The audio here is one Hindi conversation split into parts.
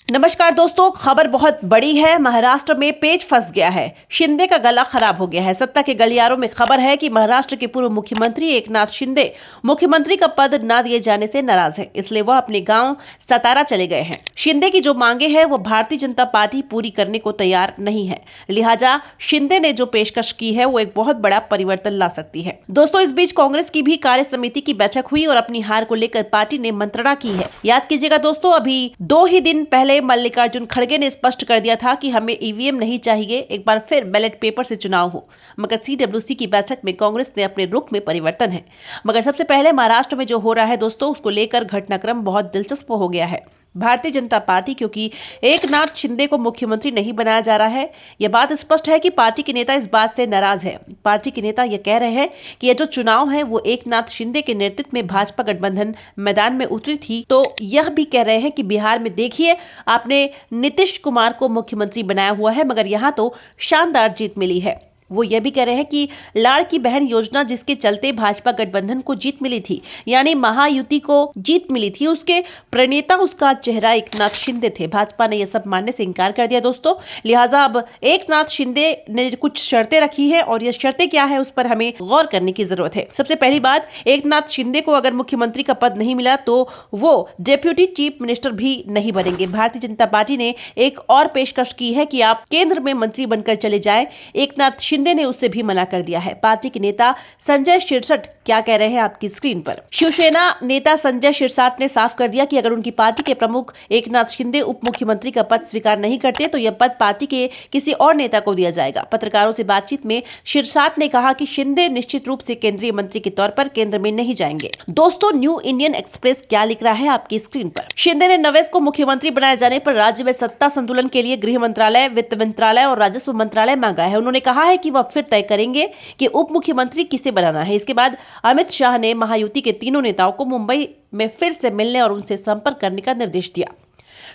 नमस्कार दोस्तों, खबर बहुत बड़ी है। महाराष्ट्र में पेच फंस गया है। शिंदे का गला खराब हो गया है। सत्ता के गलियारों में खबर है कि महाराष्ट्र के पूर्व मुख्यमंत्री एकनाथ शिंदे मुख्यमंत्री का पद न दिए जाने से नाराज है, इसलिए वह अपने गांव सतारा चले गए हैं। शिंदे की जो मांगे हैं वो भारतीय जनता पार्टी पूरी करने को तैयार नहीं है, लिहाजा शिंदे ने जो पेशकश की है वो एक बहुत बड़ा परिवर्तन ला सकती है। दोस्तों, इस बीच कांग्रेस की भी कार्य समिति की बैठक हुई और अपनी हार को लेकर पार्टी ने मंत्रणा की है। याद कीजिएगा दोस्तों, अभी 2 ही दिन पहले मल्लिकार्जुन खड़गे ने स्पष्ट कर दिया था कि हमें ईवीएम नहीं चाहिए, एक बार फिर बैलेट पेपर से चुनाव हो। मगर सीडब्ल्यूसी की बैठक में कांग्रेस ने अपने रुख में परिवर्तन है। मगर सबसे पहले महाराष्ट्र में जो हो रहा है दोस्तों, उसको लेकर घटनाक्रम बहुत दिलचस्प हो गया है। भारतीय जनता पार्टी क्योंकि एकनाथ शिंदे को मुख्यमंत्री नहीं बनाया जा रहा है, यह बात स्पष्ट है कि पार्टी के नेता इस बात से नाराज है। पार्टी के नेता यह कह रहे हैं कि यह जो चुनाव है वो एकनाथ शिंदे के नेतृत्व में भाजपा गठबंधन मैदान में उतरी थी, तो यह भी कह रहे हैं कि बिहार में देखिए आपने नीतीश कुमार को मुख्यमंत्री बनाया हुआ है, मगर यहाँ तो शानदार जीत मिली है। वो ये भी कह रहे हैं कि लाड़की बहन योजना जिसके चलते भाजपा गठबंधन को जीत मिली थी, यानी महायुति को जीत मिली थी, उसके प्रणेता उसका चेहरा एकनाथ शिंदे थे। भाजपा ने यह सब मानने से इनकार कर दिया दोस्तों। लिहाजा अब एकनाथ शिंदे ने कुछ शर्तें रखी है और ये शर्तें क्या है उस पर हमें गौर करने की जरूरत है। सबसे पहली बात, एकनाथ शिंदे को अगर मुख्यमंत्री का पद नहीं मिला तो वो डेप्यूटी चीफ मिनिस्टर भी नहीं बनेंगे। भारतीय जनता पार्टी ने एक और पेशकश की है कि आप केंद्र में मंत्री बनकर चले जाएं। एकनाथ शिंदे ने उससे भी मना कर दिया है। पार्टी के नेता संजय शिरसाट क्या कह रहे हैं आपकी स्क्रीन पर। शिवसेना नेता संजय शिरसाट ने साफ कर दिया कि अगर उनकी पार्टी के प्रमुख एकनाथ शिंदे उप मुख्यमंत्री का पद स्वीकार नहीं करते तो यह पद पार्टी के किसी और नेता को दिया जाएगा। पत्रकारों से बातचीत में शिरसाट ने कहा कि शिंदे निश्चित रूप से केंद्रीय मंत्री के तौर पर केंद्र में नहीं जाएंगे। दोस्तों, न्यू इंडियन एक्सप्रेस क्या लिख रहा है आपकी स्क्रीन पर। शिंदे ने नवेश को मुख्यमंत्री बनाए जाने पर राज्य में सत्ता संतुलन के लिए गृह मंत्रालय, वित्त मंत्रालय और राजस्व मंत्रालय मांगा है। उन्होंने कहा है कि वह फिर तय करेंगे कि उप मुख्यमंत्री किसे बनाना है। इसके बाद अमित शाह ने महायुति के तीनों नेताओं को मुंबई में फिर से मिलने और उनसे संपर्क करने का निर्देश दिया।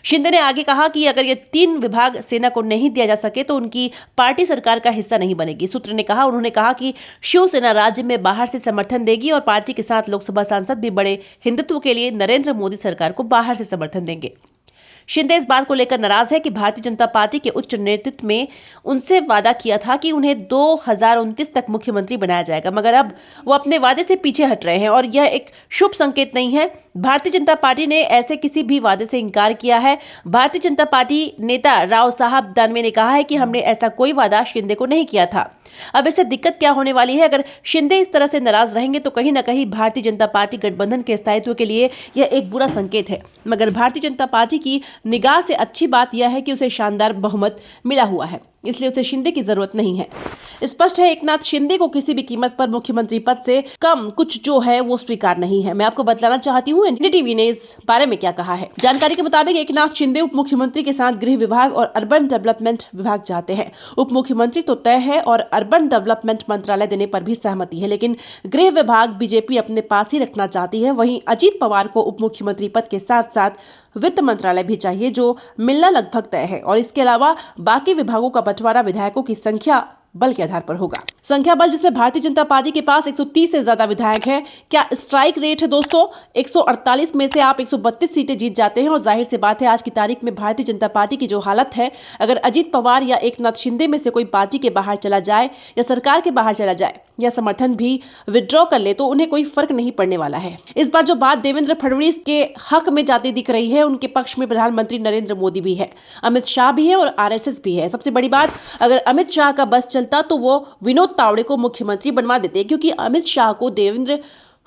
शिंदे ने आगे कहा कि अगर ये 3 विभाग सेना को नहीं दिया जा सके तो उनकी पार्टी सरकार का हिस्सा नहीं बनेगी। सूत्र ने कहा, उन्होंने कहा कि शिवसेना राज्य में बाहर से समर्थन देगी और पार्टी के साथ लोकसभा सांसद भी बड़े हिंदुत्व के लिए नरेंद्र मोदी सरकार को बाहर से समर्थन देंगे। शिंदे इस बात को लेकर नाराज है कि भारतीय जनता पार्टी के उच्च नेतृत्व में उनसे वादा किया था कि उन्हें 2029 तक मुख्यमंत्री बनाया जाएगा, मगर अब वो अपने वादे से पीछे हट रहे हैं और यह एक शुभ संकेत नहीं है। भारतीय जनता पार्टी ने ऐसे किसी भी वादे से इनकार किया है। भारतीय जनता पार्टी नेता राव साहब दानवे ने कहा है कि हमने ऐसा कोई वादा शिंदे को नहीं किया था। अब इससे दिक्कत क्या होने वाली है, अगर शिंदे इस तरह से नाराज रहेंगे तो कहीं ना कहीं भारतीय जनता पार्टी गठबंधन के स्थायित्व के लिए यह एक बुरा संकेत है। मगर भारतीय जनता पार्टी की निगाह से अच्छी बात यह है कि उसे शानदार बहुमत मिला हुआ है, इसलिए उसे शिंदे की जरूरत नहीं है। स्पष्ट है, एकनाथ शिंदे को किसी भी कीमत पर मुख्यमंत्री पद से कम कुछ जो है वो स्वीकार नहीं है। मैं आपको बतलाना चाहती हूँ एनडीटीवी ने इस बारे में क्या कहा है। जानकारी के मुताबिक एकनाथ शिंदे उप मुख्यमंत्री के साथ गृह विभाग और अर्बन डेवलपमेंट विभाग चाहते हैं। उप मुख्यमंत्री तो तय है और अर्बन डेवलपमेंट मंत्रालय देने पर भी सहमति है, लेकिन गृह विभाग बीजेपी अपने पास ही रखना चाहती है। वहीं अजीत पवार को उप मुख्यमंत्री पद के साथ साथ वित्त मंत्रालय भी चाहिए, जो मिलना लगभग तय है। और इसके अलावा बाकी विभागों का बंटवारा विधायकों की संख्या बल के आधार पर होगा। संख्या बल जिसमें भारतीय जनता पार्टी के पास 130 से ज्यादा विधायक हैं। क्या स्ट्राइक रेट है दोस्तों, 148 में से आप 132 सीटें जीत जाते हैं। और जाहिर सी बात है, आज की तारीख में भारतीय जनता पार्टी की जो हालत है, अगर अजीत पवार या एकनाथ शिंदे में से कोई पार्टी के बाहर चला जाए या सरकार के बाहर चला जाए या समर्थन भी विड्रॉ कर ले तो उन्हें कोई फर्क नहीं पड़ने वाला है। इस बार जो बात देवेंद्र फडणवीस के हक में जाती दिख रही है, उनके पक्ष में प्रधानमंत्री नरेंद्र मोदी भी है, अमित शाह भी है और आरएसएस भी है। सबसे बड़ी बात, अगर अमित शाह का बस चलता तो वो विनोद तावड़े को मुख्यमंत्री बनवा देते, क्योंकि अमित शाह को देवेंद्र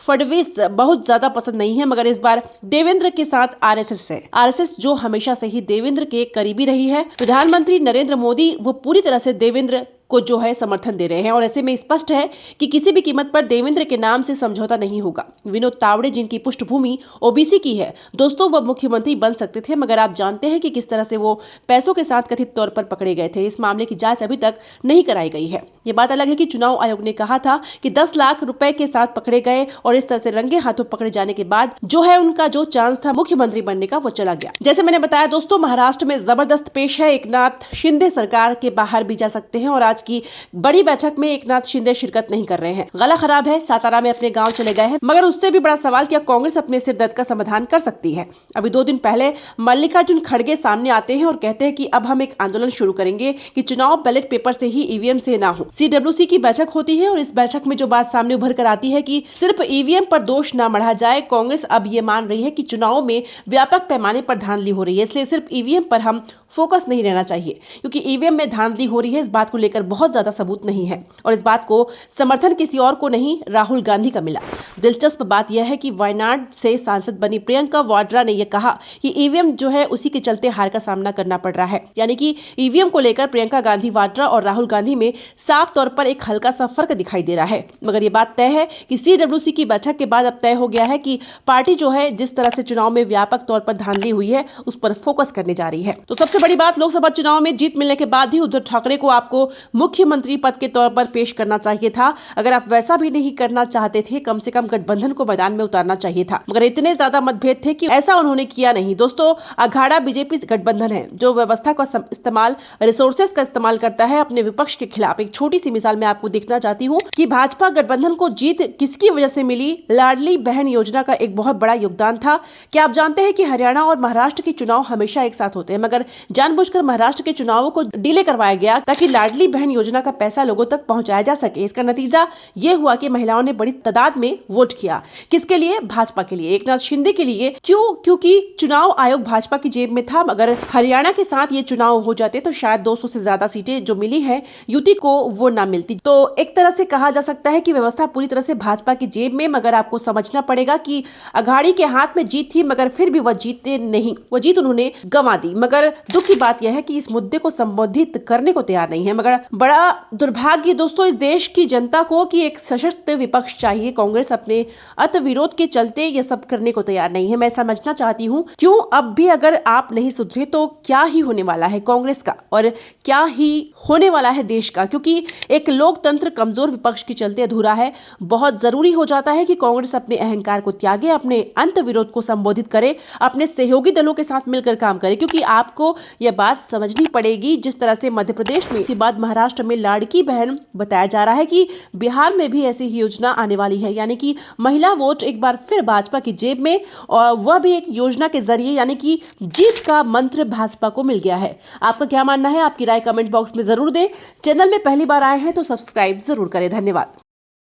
फडणवीस बहुत ज्यादा पसंद नहीं है। मगर इस बार देवेंद्र के साथ आरएसएस है। आरएसएस जो हमेशा से ही देवेंद्र के करीबी रही है। प्रधानमंत्री नरेंद्र मोदी वो पूरी तरह से देवेंद्र को जो है समर्थन दे रहे हैं और ऐसे में स्पष्ट है कि किसी भी कीमत पर देवेंद्र के नाम से समझौता नहीं होगा। विनोद तावड़े जिनकी पृष्ठभूमि ओबीसी की है दोस्तों, वो मुख्यमंत्री बन सकते थे, मगर आप जानते हैं कि किस तरह से वो पैसों के साथ कथित तौर पर पकड़े गए थे। इस मामले की जांच अभी तक नहीं कराई गई है। ये बात अलग है कि चुनाव आयोग ने कहा था कि 10 लाख रुपए के साथ पकड़े गए और इस तरह से रंगे हाथों पकड़े जाने के बाद जो है उनका जो चांस था मुख्यमंत्री बनने का वो चला गया। जैसे मैंने बताया दोस्तों, महाराष्ट्र में जबरदस्त पेश है। एकनाथ शिंदे सरकार के बाहर भी जा सकते हैं और आज आज की बड़ी बैठक में एकनाथ शिंदे शिरकत नहीं कर रहे हैं। गला खराब है, सातारा में अपने गांव चले गए हैं, मगर उससे भी बड़ा सवाल क्या कांग्रेस अपने सिर दर्द का समाधान कर सकती है। अभी 2 दिन पहले मल्लिकार्जुन खड़गे सामने आते हैं और कहते हैं कि अब हम एक आंदोलन शुरू करेंगे कि चुनाव बैलेट पेपर से ही ईवीएम से ना हो। CWC की बैठक होती है और इस बैठक में जो बात सामने उभर कर आती है कि सिर्फ ईवीएम पर दोष न मढ़ा जाए। कांग्रेस अब ये मान रही है कि चुनाव में व्यापक पैमाने पर धांधली हो रही है, इसलिए सिर्फ ईवीएम पर हम फोकस नहीं रहना चाहिए, क्योंकि ईवीएम में धांधली हो रही है, इस बात को लेकर बहुत ज्यादा सबूत नहीं है और इस बात को समर्थन किसी और को नहीं, राहुल गांधी का मिला। दिलचस्प बात यह है कि वायनाड से सांसद बनी प्रियंका वाड्रा ने यह कहा कि ईवीएम जो है उसी के चलते हार का सामना करना पड़ रहा है। यानी कि ईवीएम को लेकर प्रियंका गांधी वाड्रा और राहुल गांधी में साफ तौर पर एक हल्का सा फर्क दिखाई दे रहा है। मगर ये बात तय है कि CWC की बैठक के बाद अब तय हो गया है कि पार्टी जो है जिस तरह से चुनाव में व्यापक तौर पर धांधली हुई है उस पर फोकस करने जा रही है। तो सबसे बड़ी बात, लोकसभा चुनाव में जीत मिलने के बाद ही उद्धव ठाकरे को आपको मुख्यमंत्री पद के तौर पर पेश करना चाहिए था। अगर आप वैसा भी नहीं करना चाहते थे, कम से कम गठबंधन को मैदान में उतारना चाहिए था, मगर इतने ज्यादा मतभेद थे कि ऐसा उन्होंने किया नहीं। दोस्तों, अखाड़ा बीजेपी गठबंधन है जो व्यवस्था का इस्तेमाल, रिसोर्सेज का इस्तेमाल करता है अपने विपक्ष के खिलाफ। एक छोटी सी मिसाल मैं आपको देखना चाहती हूँ कि भाजपा गठबंधन को जीत किसकी वजह से मिली। लाडली बहन योजना का एक बहुत बड़ा योगदान था। क्या आप जानते हैं कि हरियाणा और महाराष्ट्र के चुनाव हमेशा एक साथ होते हैं, मगर जानबूझकर महाराष्ट्र के चुनावों को डिले करवाया गया ताकि लाडली बहन योजना का पैसा लोगों तक पहुंचाया जा सके। इसका नतीजा ये हुआ कि महिलाओं ने बड़ी तादाद में वोट किया। किसके लिए? भाजपा के लिए, एकनाथ शिंदे के लिए। क्यों? क्योंकि चुनाव आयोग भाजपा की जेब में था। मगर हरियाणा के साथ ये चुनाव हो जाते तो शायद 200 से ज्यादा सीटें जो मिली है युति को वो ना मिलती। तो एक तरह से कहा जा सकता है कि व्यवस्था पूरी तरह से भाजपा की जेब में। मगर आपको समझना पड़ेगा कि अघाड़ी के हाथ में जीत थी, मगर फिर भी वह जीते नहीं, वो जीत उन्होंने गंवा दी। मगर दुख की बात यह है कि इस मुद्दे को संबोधित करने को तैयार नहीं है। मगर बड़ा दुर्भाग्य दोस्तों इस देश की जनता को कि एक सशक्त विपक्ष चाहिए। कांग्रेस अपने अत विरोध के चलते ये सब करने को तैयार नहीं है। मैं समझना चाहती हूँ क्यों अब भी अगर आप नहीं सुधरे तो क्या ही होने वाला है कांग्रेस का और क्या ही होने वाला है देश का, क्योंकि एक लोकतंत्र कमजोर विपक्ष के चलते अधूरा है। बहुत जरूरी हो जाता है कि कांग्रेस अपने अहंकार को त्यागे, अपने अंत विरोध को संबोधित करे, अपने सहयोगी दलों के साथ मिलकर काम करे, क्योंकि आपको यह बात समझनी पड़ेगी। जिस तरह से मध्य प्रदेश में, इसके बाद महाराष्ट्र में लाड़की बहन बताया जा रहा है कि बिहार में भी ऐसी ही योजना आने वाली है, यानी कि महिला वोट एक बार फिर भाजपा की जेब में, और वह भी एक योजना के जरिए, यानी कि जीत का मंत्र भाजपा को मिल गया है। आपका क्या मानना है? आपकी राय कमेंट बॉक्स में जरूर दें। चैनल में पहली बार आए हैं तो सब्सक्राइब जरूर करें। धन्यवाद।